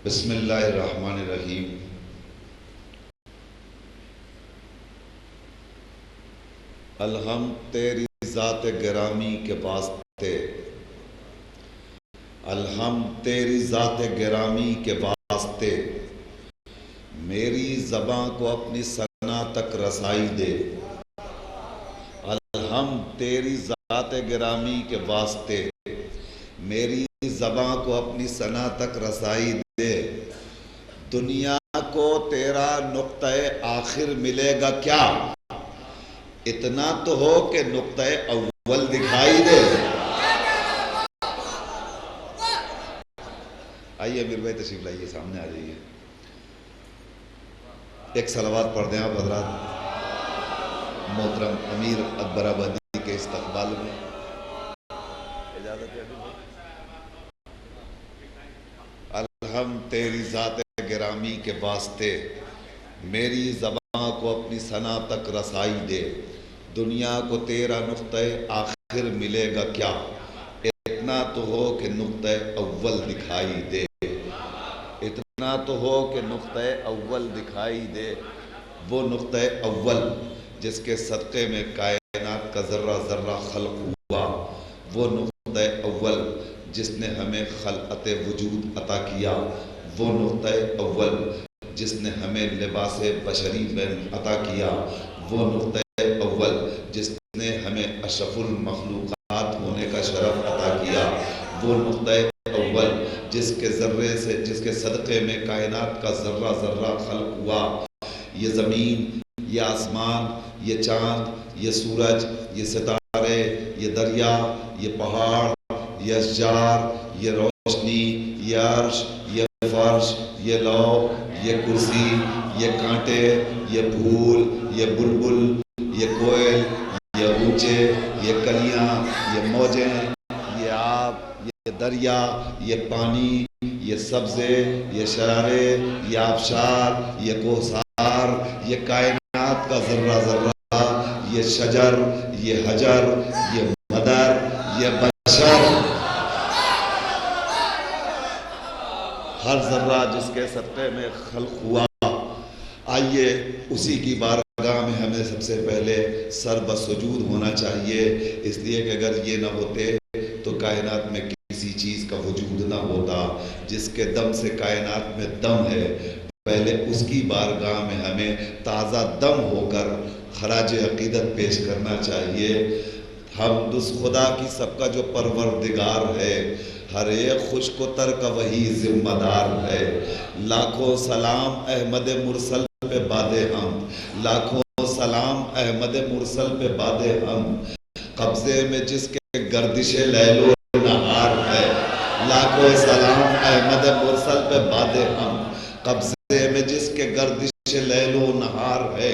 بسم اللہ الرحمن الرحیم۔ الحمد تیری ذات گرامی کے واسطے، الحمد تیری ذات گرامی کے واسطے، میری زباں کو اپنی ثنا تک رسائی دے۔ الحمد تیری ذات گرامی کے واسطے، میری زباں کو اپنی ثنا تک رسائی دے۔ دنیا کو تیرا نقطہ آخر ملے گا کیا؟ اتنا تو ہو کہ نقطہ اول دکھائی دے۔ آئیے امیر بھائی تشریف لائیے، سامنے آ جائیے، ایک صلوات پڑھ دیں آپ حضرات محترم امیر اکبر آبادی کے استقبال میں۔ اجازت ہے امیر بھائی؟ الحمد تیری ذات گرامی کے واسطے، میری زباں کو اپنی ثنا تک رسائی دے۔ دنیا کو تیرا نقطہ آخر ملے گا کیا؟ اتنا تو ہو کہ نقطہ اول دکھائی دے۔ اتنا تو ہو کہ نقطہ اول دکھائی دے۔ وہ نقطہ اول جس کے صدقے میں کائنات کا ذرہ ذرہ خلق ہوا، وہ نقطہ اول جس نے ہمیں خلقت وجود عطا کیا، وہ نقطہ اول جس نے ہمیں لباس بشری میں عطا کیا، وہ نقطہ اول جس نے ہمیں اشرف المخلوقات ہونے کا شرف عطا کیا، وہ نقطہ اول جس کے ذرے سے، جس کے صدقے میں کائنات کا ذرہ ذرہ خلق ہوا۔ یہ زمین، یہ آسمان، یہ چاند، یہ سورج، یہ ستارے، یہ دریا، یہ پہاڑ، یہ اشجار، یہ روشنی، یہ عرش، یہ فرش، یہ لوح، یہ کرسی، یہ کانٹے، یہ پھول، یہ بلبل، یہ کوئل، یہ اونچے، یہ کلیاں، یہ موجیں، یہ آب، یہ دریا، یہ پانی، یہ سبزے، یہ شرارے، یہ آبشار، یہ کوہسار، یہ کائنات کا ذرہ ذرہ، یہ شجر، یہ حجر، یہ مدر، یہ بشر، ہر ذرہ جس کے صدقے میں خلق ہوا۔ آئیے اسی کی بارگاہ میں ہمیں سب سے پہلے سر بسجود ہونا چاہیے، اس لیے کہ اگر یہ نہ ہوتے تو کائنات میں کسی چیز کا وجود نہ ہوتا۔ جس کے دم سے کائنات میں دم ہے، پہلے اس کی بارگاہ میں ہمیں تازہ دم ہو کر خراج عقیدت پیش کرنا چاہیے۔ حمد اس خدا کی سب کا جو پروردگار ہے، ہر ایک خوش کو تر کا وہی ذمہ دار ہے۔ لاکھوں سلام احمد مرسل پہ باد حمد، لاکھوں سلام احمد مرسل پہ باد حمد، قبضے میں جس کے گردش لیل و نہار ہے۔ لاکھوں سلام احمد مرسل پہ باد حمد، قبضے میں جس کے گردش لیل و نہار ہے۔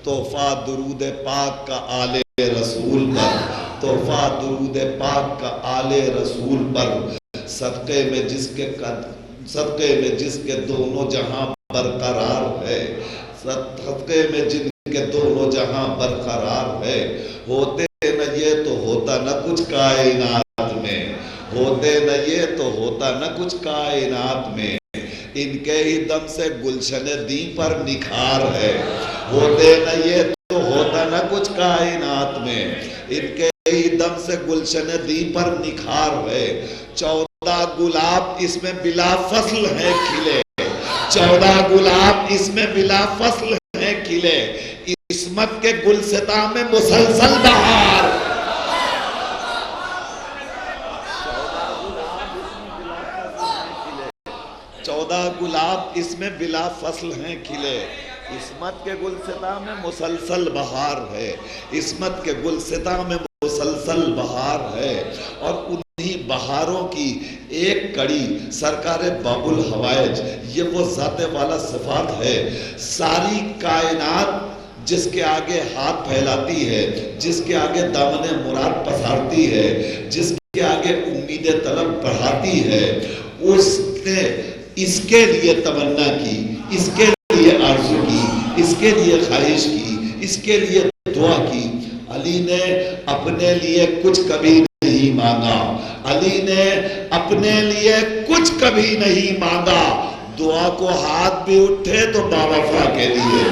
تحفہ درود پاک کا آل رسول پر، تحفہ درود پاک کا آل رسول پر، صدقے میں جس کے دونوں جہاں برقرار ہے، صدقے میں جن کے دونوں جہاں برقرار ہے۔ ہوتے نہ یہ تو ہوتا نہ کچھ کائنات میں، ہوتے نہ یہ تو ہوتا نہ کچھ کائنات میں، ان کے ہی دم سے گلشن دین پر نکھار ہے۔ ہوتے نہ یہ تو ہوتا نہ کچھ کائنات میں، ان کے ہی دم سے گلشن دین پر نکھار ہے۔ 14 گلاب اس میں بلا فصل ہیں کھلے، 14 گلاب اس میں بلا فصل ہیں کھلے، عصمت کے گلستاں میں مسلسل بہار۔ 14 گلاب اس میں بلا فصل ہیں کھلے، عصمت کے گلستاں میں مسلسل بہار ہے، عصمت کے گلستاں میں مسلسل بہار ہے۔ اور انہی بہاروں کی ایک کڑی سرکار باب الحوائج، یہ وہ ذات والا صفات ہے۔ ساری کائنات جس کے آگے ہاتھ پھیلاتی ہے، جس کے آگے دامن مراد پسارتی ہے، جس کے آگے امید طلب بڑھاتی ہے، اس نے اس کے لیے تمنا کی، اس کے لیے آرزو کی، اس کے لیے خواہش کی، اس کے لیے دعا کی۔ علی نے اپنے لیے کچھ کبھی نہیں مانگا، علی نے اپنے لیے کچھ کبھی نہیں مانگا، دعا کو ہاتھ بھی اٹھے تو باوفا کے لیے.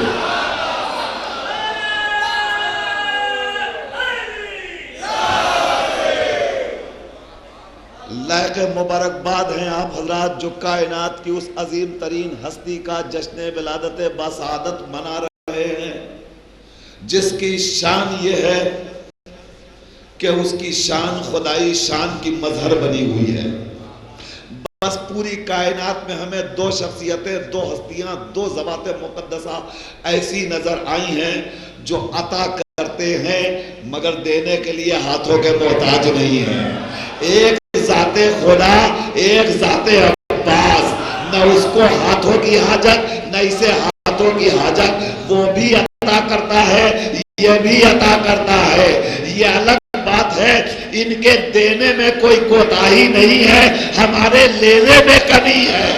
لائق مبارکباد ہیں آپ حضرات جو کائنات کی اس عظیم ترین ہستی کا جشن ولادت باسعادت منا رہے ہیں، جس کی شان یہ ہے کہ اس کی شان خدائی شان کی مظہر بنی ہوئی ہے. بس پوری کائنات میں ہمیں دو شخصیتیں، دو ہستیاں، دو ذوات مقدسہ ایسی نظر آئی ہیں جو عطا کرتے ہیں مگر دینے کے لیے ہاتھوں کے محتاج نہیں ہیں. ایک ذات خدا، ایک ذات عباس، نہ اس کو ہاتھوں کی حاجت نہ اسے ہاتھوں کی حاجت. وہ بھی عطا کرتا ہے، یہ بھی عطا کرتا ہے. یہ الگ بات ہے، ان کے دینے میں کوئی کوتاہی نہیں ہے، ہمارے لینے میں کمی ہے.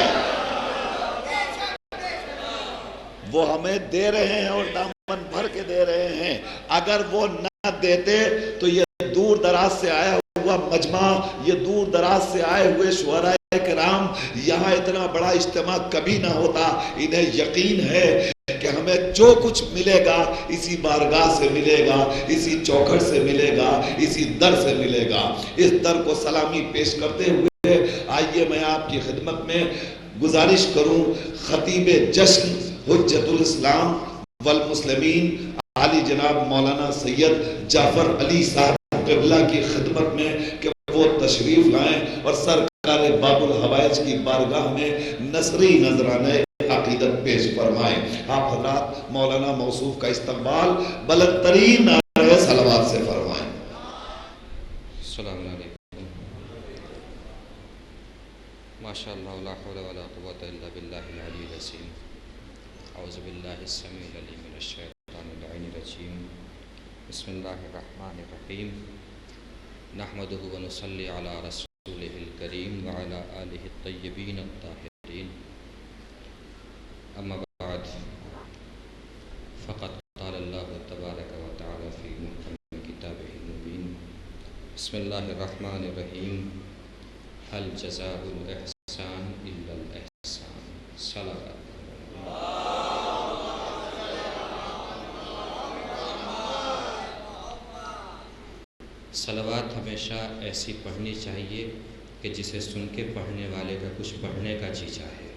وہ ہمیں دے رہے ہیں اور دامن بھر کے دے رہے ہیں. اگر وہ نہ دیتے تو یہ دور دراز سے آیا ہوا مجمع، یہ دور دراز سے آئے ہوئے شعراء کرام، یہاں اتنا بڑا اجتماع کبھی نہ ہوتا. انہیں یقین ہے کہ ہمیں جو کچھ ملے گا اسی بارگاہ سے ملے گا، اسی چوکھٹ سے ملے گا، اسی در سے ملے گا. اس در کو سلامی پیش کرتے ہوئے آئیے میں آپ کی خدمت میں گزارش کروں خطیب جشن حجت الاسلام والمسلمین عالی جناب مولانا سید جعفر علی صاحب قبلہ کی خدمت میں کہ وہ تشریف لائیں اور سرکار باب الحوائج کی بارگاہ میں نثری نذرانے عقیدت پیش فرمائیں. آپ حضرات مولانا موصوف کا استقبال بلند ترین نعرہ صلوات سے فرمائیں. السلام علیکم. ماشاءاللہ لا حول ولا قوة الا باللہ العلی العظیم. اعوذ باللہ السمیع العلیم من الشیطان اللعین الرجیم. بسم اللہ الرحمن الرحیم. نحمدہ ونصلی علی رسولہ الکریم وعلی آلہ الطیبین الطاہرین. اما بعد فقد قال اللہ تبارک و تعالی فی محکم کتابہ المبین. بسم اللہ الرحمن الرحیم. هل جزاء الاحسان الا الاحسان. صلوات. صلوات ہمیشہ ایسی پڑھنی چاہیے کہ جسے سن کے پڑھنے والے کا کچھ پڑھنے کا جی چاہے.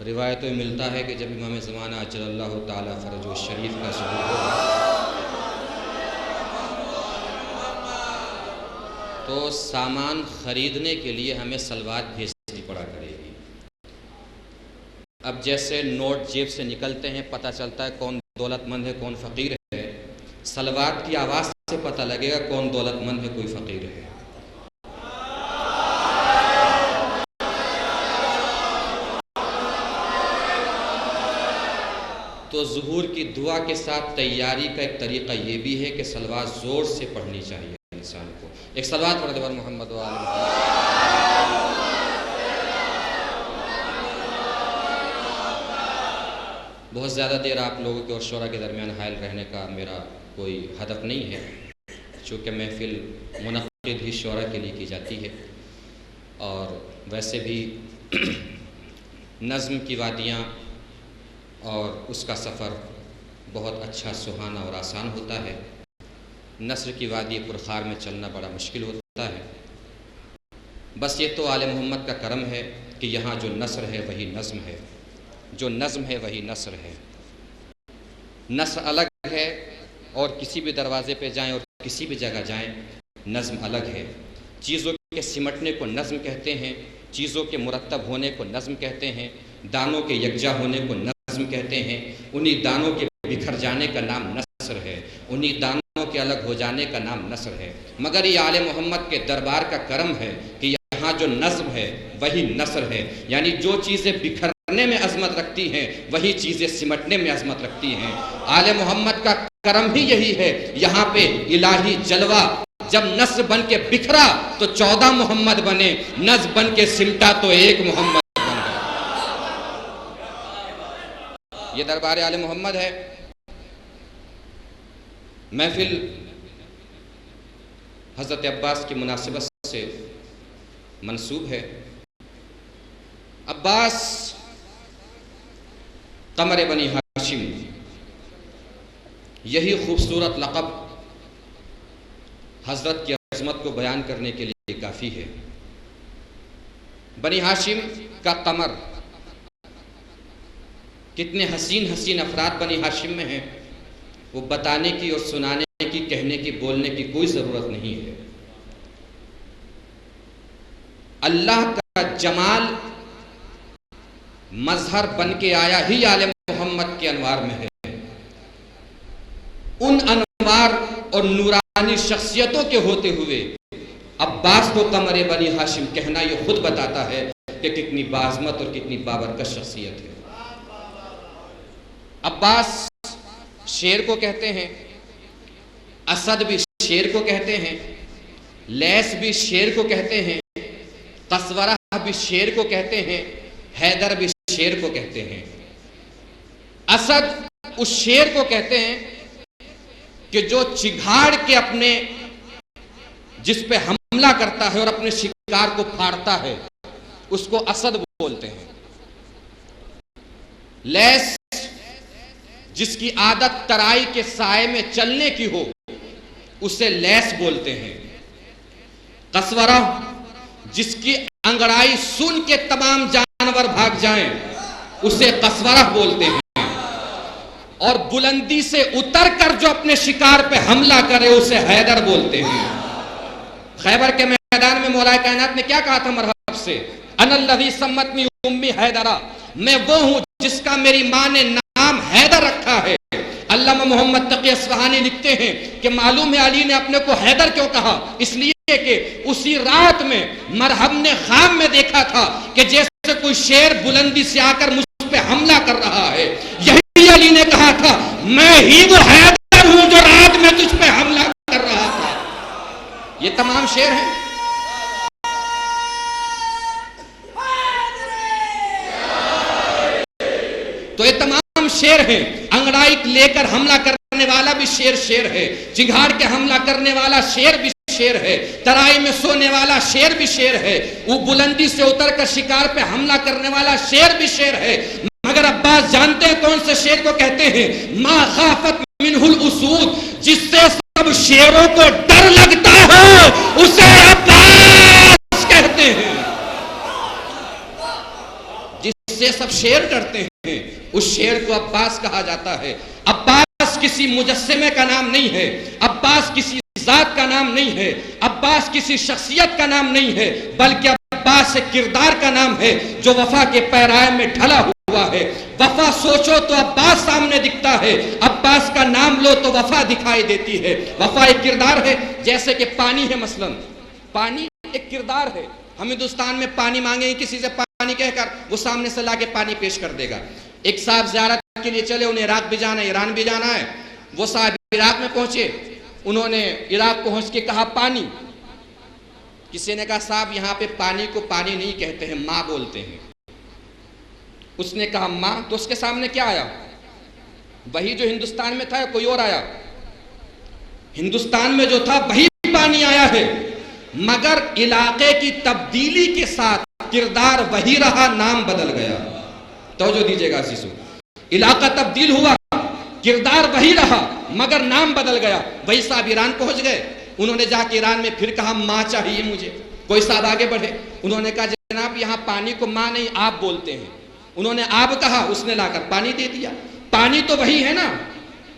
روایتوں میں ملتا ہے کہ جب امام زمانہ اجل اللہ تعالیٰ فرج و شریف کا ظہور ہوگا تو سامان خریدنے کے لیے ہمیں صلوات بھیجنی پڑا کرے گی. اب جیسے نوٹ جیب سے نکلتے ہیں پتہ چلتا ہے کون دولت مند ہے کون فقیر ہے، صلوات کی آواز سے پتہ لگے گا کون دولت مند ہے کوئی فقیر ہے. تو ظہور کی دعا کے ساتھ تیاری کا ایک طریقہ یہ بھی ہے کہ صلوات زور سے پڑھنی چاہیے انسان کو. ایک صلوات پڑھ دے محمد و آل محمد. بہت زیادہ دیر آپ لوگوں کے اور شعراء کے درمیان حائل رہنے کا میرا کوئی ہدف نہیں ہے، چونکہ محفل منعقد ہی شعراء کے لیے کی جاتی ہے. اور ویسے بھی نظم کی وادیاں اور اس کا سفر بہت اچھا سہانا اور آسان ہوتا ہے. نثر کی وادی پرخار میں چلنا بڑا مشکل ہوتا ہے. بس یہ تو آل محمد کا کرم ہے کہ یہاں جو نثر ہے وہی نظم ہے، جو نظم ہے وہی نثر ہے. نثر الگ ہے اور کسی بھی دروازے پہ جائیں اور کسی بھی جگہ جائیں نظم الگ ہے. چیزوں کے سمٹنے کو نظم کہتے ہیں، چیزوں کے مرتب ہونے کو نظم کہتے ہیں، دانوں کے یکجا ہونے کو نظم کہتے ہیں. انہی دانوں کے بکھر جانے کا نام نثر ہے، انہی دانوں کے الگ ہو جانے کا نام نثر ہے. مگر یہ آل محمد کے دربار کا کرم ہے کہ یہاں جو نظم ہے وہی نثر ہے. یعنی جو چیزیں بکھرنے میں عظمت رکھتی ہیں وہی چیزیں سمٹنے میں عظمت رکھتی ہیں. آل محمد کا کرم ہی یہی ہے. یہاں پہ الہی جلوہ جب نثر بن کے بکھرا تو 14 محمد بنے، نظم بن کے سمٹا تو ایک محمد بن گیا. یہ دربار آل محمد ہے. محفل حضرت عباس کی مناسبت سے منسوب ہے۔ عباس قمر بنی ہاشم، یہی خوبصورت لقب حضرت کی عظمت کو بیان کرنے کے لیے کافی ہے۔ بنی ہاشم کا قمر، کتنے حسین حسین افراد بنی ہاشم میں ہیں، وہ بتانے کی اور سنانے کی، کہنے کی، بولنے کی کوئی ضرورت نہیں ہے۔ اللہ کا جمال مظہر بن کے آیا ہی آل محمد کے انوار میں ہے۔ ان انوار اور نورانی شخصیتوں کے ہوتے ہوئے عباس کو قمر بنی ہاشم کہنا یہ خود بتاتا ہے کہ کتنی باعظمت اور کتنی بابرکت شخصیت ہے۔ عباس شیر کو کہتے ہیں، اسد بھی شیر کو کہتے ہیں، لیس بھی شیر کو کہتے ہیں، قسورہ بھی شیر کو کہتے ہیں، حیدر بھی شیر کو کہتے ہیں۔ اسد اس شیر کو کہتے ہیں کہ جو چگھاڑ کے اپنے جس پہ حملہ کرتا ہے اور اپنے شکار کو پھاڑتا ہے، اس کو اسد بولتے ہیں۔ لیس جس کی عادت ترائی کے سائے میں چلنے کی ہو، اسے لیس بولتے ہیں۔ قسورہ جس کی انگڑائی سن کے تمام جانور بھاگ جائیں، اسے قسورہ بولتے ہیں۔ اور بلندی سے اتر کر جو اپنے شکار پہ حملہ کرے، اسے حیدر بولتے ہیں۔ خیبر کے میدان میں مولا کائنات نے کیا کہا تھا مرحب سے؟ انا الذی سمتنی امی حیدرہ، میں وہ ہوں جس کا میری ماں نے نام حیدر رکھا ہے۔ علامہ محمد تقی اصفہانی لکھتے ہیں کہ معلوم ہے علی نے اپنے کو حیدر کیوں کہا؟ اس لیے کہ اسی رات میں مرحب نے خواب میں دیکھا تھا کہ جیسے کوئی شیر بلندی سے آ کر مجھ پہ حملہ کر رہا ہے۔ یہی علی نے کہا تھا میں ہی وہ حیدر ہوں جو رات میں تجھ پہ حملہ کر رہا تھا۔ یہ تمام شیر ہیں۔ تو یہ تمام شیر ہیں۔ انگڑائی لے کر حملہ کرنے والا بھی شیر شیر ہے، چنگھاڑ کے حملہ کرنے والا شیر بھی شیر ہے، ترائی میں سونے والا شیر بھی شیر ہے، وہ بلندی سے اتر کر شکار پہ حملہ کرنے والا شیر بھی شیر ہے۔ مگر عباس جانتے ہیں کون سے شیر کو کہتے ہیں؟ ما خافت منہ الاسود، جس سے سب شیروں کو ڈر لگتا ہے اسے عباس کہتے ہیں۔ جس سے سب شیر ڈرتے ہیں اس شیر کو عباس کہا جاتا ہے۔ عباس کسی مجسمے کا نام نہیں ہے، عباس کسی ذات کا نام نہیں ہے، عباس کسی شخصیت کا نام نہیں ہے، بلکہ عباس ایک کردار کا نام ہے جو وفا کے پیرائے میں ڈھلا ہوا ہے۔ وفا سوچو تو عباس سامنے دکھتا ہے، عباس کا نام لو تو وفا دکھائی دیتی ہے۔ وفا ایک کردار ہے، جیسے کہ پانی ہے، مثلا پانی ایک کردار ہے۔ ہم ہندوستان میں پانی مانگیں گے کسی سے پانی کہہ کر، وہ سامنے سے لا کے پانی پیش کر دے گا۔ ایک صاحب زیارت کے لیے چلے، انہیں عراق بھی جانا ہے، ایران بھی جانا ہے۔ وہ صاحب عراق میں پہنچے، انہوں نے عراق پہنچ کے کہا پانی۔ کسی نے کہا صاحب یہاں پہ پانی کو پانی نہیں کہتے ہیں، ماں بولتے ہیں۔ اس نے کہا ماں، تو اس کے سامنے کیا آیا؟ وہی جو ہندوستان میں تھا یا کوئی اور آیا؟ ہندوستان میں جو تھا وہی پانی آیا ہے، مگر علاقے کی تبدیلی کے ساتھ کردار وہی رہا، نام بدل گیا۔ توجہ دیجئے گا عزیزو، علاقہ تبدیل ہوا، کردار وہی رہا مگر نام بدل گیا۔ وہی صاحب ایران پہنچ گئے، انہوں نے جا کے ایران میں پھر کہا ماں چاہیے مجھے۔ کوئی صاحب آگے بڑھے، انہوں نے کہا جناب یہاں پانی کو ماں نہیں آپ بولتے ہیں۔ انہوں نے آب کہا، اس نے لا کر پانی دے دیا۔ پانی تو وہی ہے نا،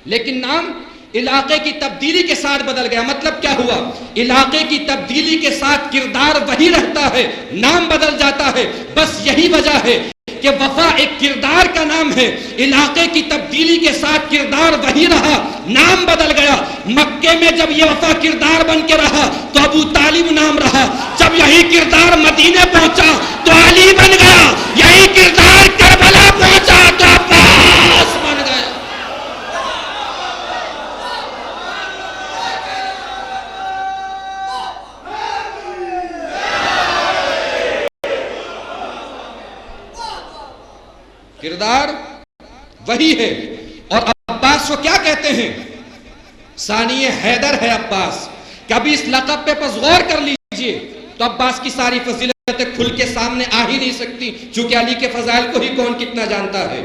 لیکن نام علاقے کی تبدیلی کے ساتھ بدل گیا۔ مطلب کیا ہوا؟ علاقے کی تبدیلی کے ساتھ کردار وہی رہتا ہے، نام بدل جاتا ہے۔ بس یہی وجہ ہے کہ وفا ایک کردار کا نام ہے، علاقے کی تبدیلی کے ساتھ کردار وہی رہا، نام بدل گیا۔ مکے میں جب یہ وفا کردار بن کے رہا تو ابو طالب نام رہا، جب یہی کردار مدینے پہنچا تو علی بن گیا، یہی کردار کربلا پہنچا تو عباس بن گیا۔ کردار وہی ہے۔ اور عباس کو کیا کہتے ہیں؟ ثانی حیدر ہے عباس۔ کبھی اس لقب پہ بس غور کر لیجئے تو عباس کی ساری فضیلتیں کھل کے سامنے آ ہی نہیں سکتی، چونکہ علی کے فضائل کو ہی کون کتنا جانتا ہے۔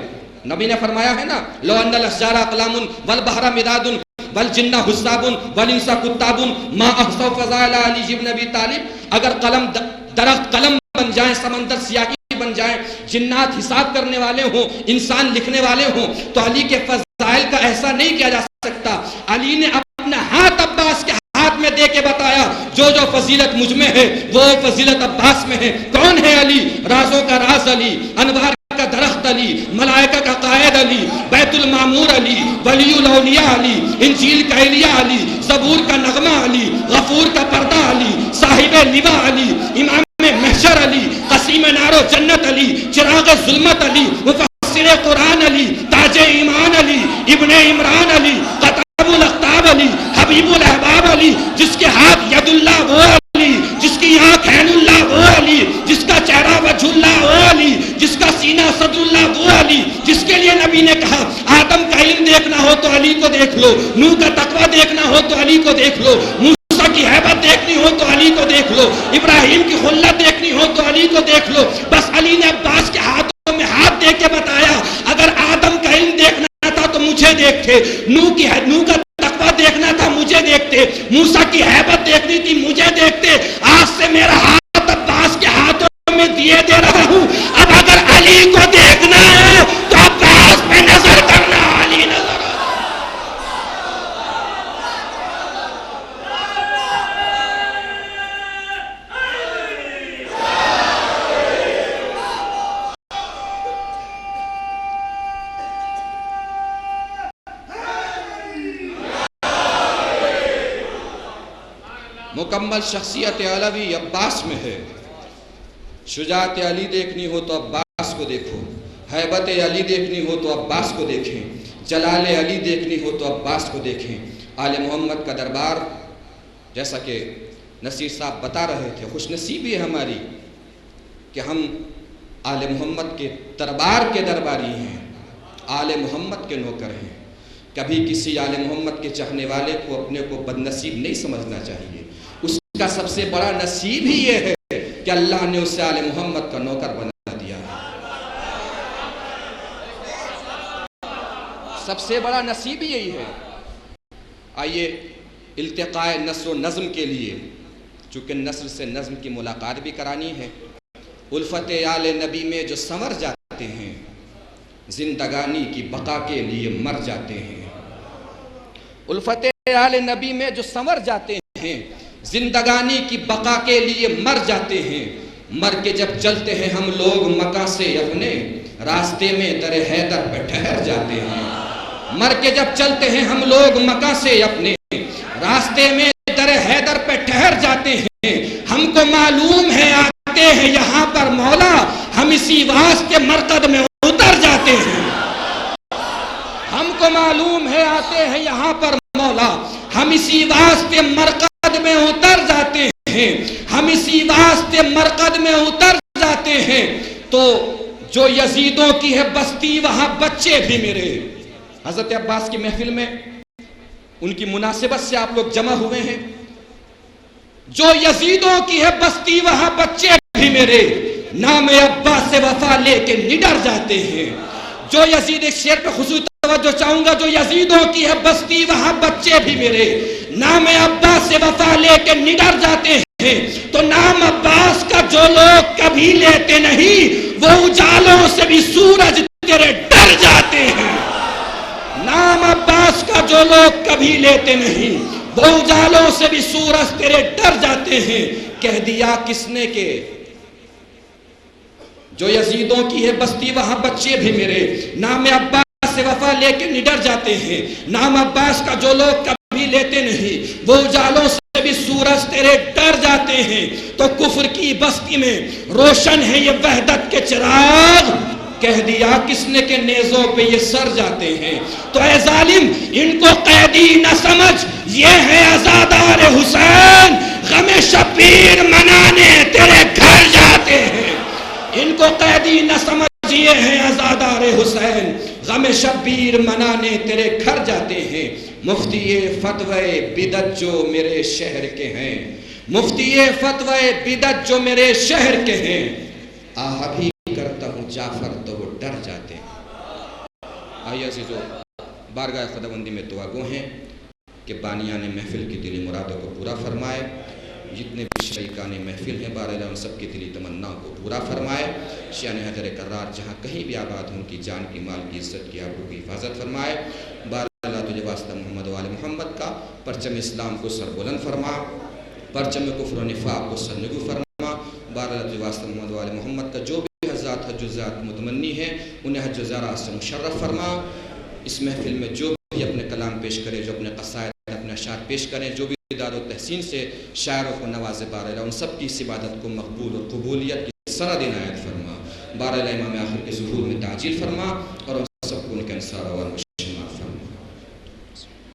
نبی نے فرمایا ہے نا، لو ان الاشجار اقلام والبحر مداد والجن حساب والانس کتاب ما احصوا فضائل علی بن ابی طالب، اگر درخت قلم بن جائیں، سمندر سیاہی بن جائیں، جنات حساب کرنے والے ہوں، انسان لکھنے والے ہوں، تو علی کے فضائل کا ایسا نہیں کیا جا سکتا۔ علی نے اپنا ہاتھ عباس کے ہاتھ میں دے کے بتایا، جو فضیلت مجھ میں ہے وہ فضیلت عباس میں ہے۔ کون ہے علی؟ رازوں کا راز علی، انوار کا درخت علی، ملائکہ کا قائد علی، بیت المعمور علی، ولی الاولیاء علی، انجیل کا الیاء علی، زبور کا نغمہ علی، غفور کا پردہ علی، صاحب لواء علی، امام محشر علی، قسیم نار و جنت علی، چراغ ظلمت علی، مفسر قرآن علی، تاج ایمان علی، ابن عمران علی، قطب الاقطاب علی، حبیب الاحباب علی، جس کے ہاتھ ید اللہ وہ علی، جس کی آنکھ عین اللہ وہ علی، جس کا چہرہ وجہ اللہ وہ علی، جس کا سینہ صدر اللہ وہ علی، جس کے لیے نبی نے کہا آدم کا علم دیکھنا ہو تو علی کو دیکھ لو، نوح کا تقوی دیکھنا ہو تو علی کو دیکھ لو، موسیٰ کی ہیبت دیکھنی ہو تو علی کو دیکھ لو، ابراہیم کی خلت دیکھنی ہو تو علی کو دیکھ لو۔ بس علی نے عباس کے ہاتھوں میں ہاتھ دے کے بتایا، اگر آدم کا علم دیکھنا تھا تو مجھے دیکھتے، نوح کا تقوی دیکھنا تھا مجھے دیکھتے، موسیٰ کی ہیبت دیکھنی تھی مجھے دیکھتے۔ آج سے میرا ہاتھ عباس کے ہاتھوں میں دیے دے رہا ہوں، اب اگر علی کو دیکھنا ہے تو عباس پہ نظر کرنا، علی نظر مکمل شخصیت علوی عباس میں ہے۔ شجاعت علی دیکھنی ہو تو عباس کو دیکھو، ہیبت علی دیکھنی ہو تو عباس کو دیکھیں، جلال علی دیکھنی ہو تو عباس کو دیکھیں۔ آل محمد کا دربار، جیسا کہ نصیر صاحب بتا رہے تھے، خوش نصیبی ہے ہماری کہ ہم آل محمد کے دربار کے درباری ہیں، آل محمد کے نوکر ہیں۔ کبھی کسی آل محمد کے چاہنے والے کو اپنے کو بد نصیب نہیں سمجھنا چاہیے، اس کا سب سے بڑا نصیب ہی یہ ہے کہ اللہ نے اسے آل محمد کا نوکر بنا دیا۔ سب سے بڑا نصیب ہی یہی ہے۔ آئیے التقاء نثر و نظم کے لیے، چونکہ نثر سے نظم کی ملاقات بھی کرانی ہے، الفت آل نبی میں جو سنور جاتے ہیں زندگانی کی بقا کے لیے مر جاتے ہیں۔ الفت آل نبی میں جو سنور جاتے ہیں زندگانی کی بقا کے لیے مر جاتے ہیں۔ مر کے جب چلتے ہیں ہم لوگ مکہ سے اپنے، راستے میں در حیدر پہ ٹھہر جاتے ہیں۔ مر کے جب چلتے ہیں ہم لوگ مکہ سے اپنے، راستے میں در حیدر پہ ٹھہر جاتے ہیں۔ ہم کو معلوم ہے آتے ہیں یہاں پر مولا، ہم اسی واسطے مرقد میں اتر جاتے ہیں۔ ہم کو معلوم ہے آتے ہیں یہاں پر مولا، ہم اسی واسطے مرقد میں اتر جاتے ہیں، ہم اسی واسطے مرقد میں اتر جاتے ہیں۔ تو جو یزیدوں کی ہے بستی وہاں بچے بھی میرے۔ حضرت عباس کی محفل میں ان کی مناسبت سے آپ لوگ جمع ہوئے ہیں۔ جو یزیدوں کی ہے بستی وہاں بچے بھی میرے، نام عباس سے وفا لے کے نڈر جاتے ہیں۔ جو یزید، ایک شعر پہ خصوصی توجہ چاہوں گا، جو یزیدوں کی ہے بستی وہاں بچے بھی میرے، نام عباس سے وفا لے کے نڈر جاتے ہیں۔ تو نام عباس کا جو لوگ کبھی لیتے نہیں، وہ اجالوں سے بھی سورج تیرے ڈر جاتے ہیں۔ نام عباس کا جو لوگ کبھی لیتے نہیں، وہ اجالوں سے بھی سورج تیرے ڈر جاتے ہیں۔ کہہ دیا کس نے کہ جو یزیدوں کی ہے بستی وہاں بچے بھی میرے، نام عباس سے وفا لے کے نڈر جاتے ہیں۔ نام عباس کا جو لوگ کبھی لیتے نہیں، وہ اجالوں سے بھی سورج تیرے ڈر جاتے ہیں۔ تو کفر کی بستی میں روشن ہے یہ وحدت کے چراغ، کہہ دیا کس نے کہ نیزوں پہ یہ سر جاتے ہیں۔ تو اے ظالم ان کو قیدی نہ سمجھ، یہ ہے عزادار حسین، غم شبیر منانے تیرے گھر جاتے ہیں۔ ان کو قیدی نہ سمجھ، یہ ہے عزادار حسین، غم شبیر منانے تیرے گھر جاتے ہیں، مفتی فتوی بدعت جو میرے شہر کے ہیں، مفتی فتوی بدعت جو میرے شہر کے ہیں، آہ بھی کرتا ہوں جعفر تو وہ ڈر جاتے ہیں۔ آئیے عزیزو، بارگاہ خداوندی میں دعا گو ہیں کہ بانیان محفل کی دلی مرادوں کو پورا فرمائے، جتنے بھی شریکان محفل ہیں بارہ ان سب کی دلی تمناؤں کو پورا فرمائے، شان حجر کرار جہاں کہیں بھی آباد ہوں کی جان کی مال کی عزت کی آبرو کی حفاظت فرمائے، بارہ اللہ تجھے واسطہ محمد و آل محمد کا پرچم اسلام کو سر بلند فرما، پرچم کفر و نفاق کو سر نگو فرما، بارہ اللہ تجھے واسطہ محمد و آل محمد کا جو بھی حضرات حج و زیارت متمنی ہیں انہیں حج و زیارت سے مشرف فرما، اس محفل میں جو بھی اپنے کلام پیش کرے، جو اپنے قصائد اپنے اشعار پیش کریں، جو بھی داد و تحسین سے شاعروں کو نواز بارہ ان سب کی اس عبادت کو مقبول اور قبولیت کی سند عنایت فرما، بارہ امام آخر کے ظہور میں تعجیل فرما اور ان سب کو ان کے انصار اور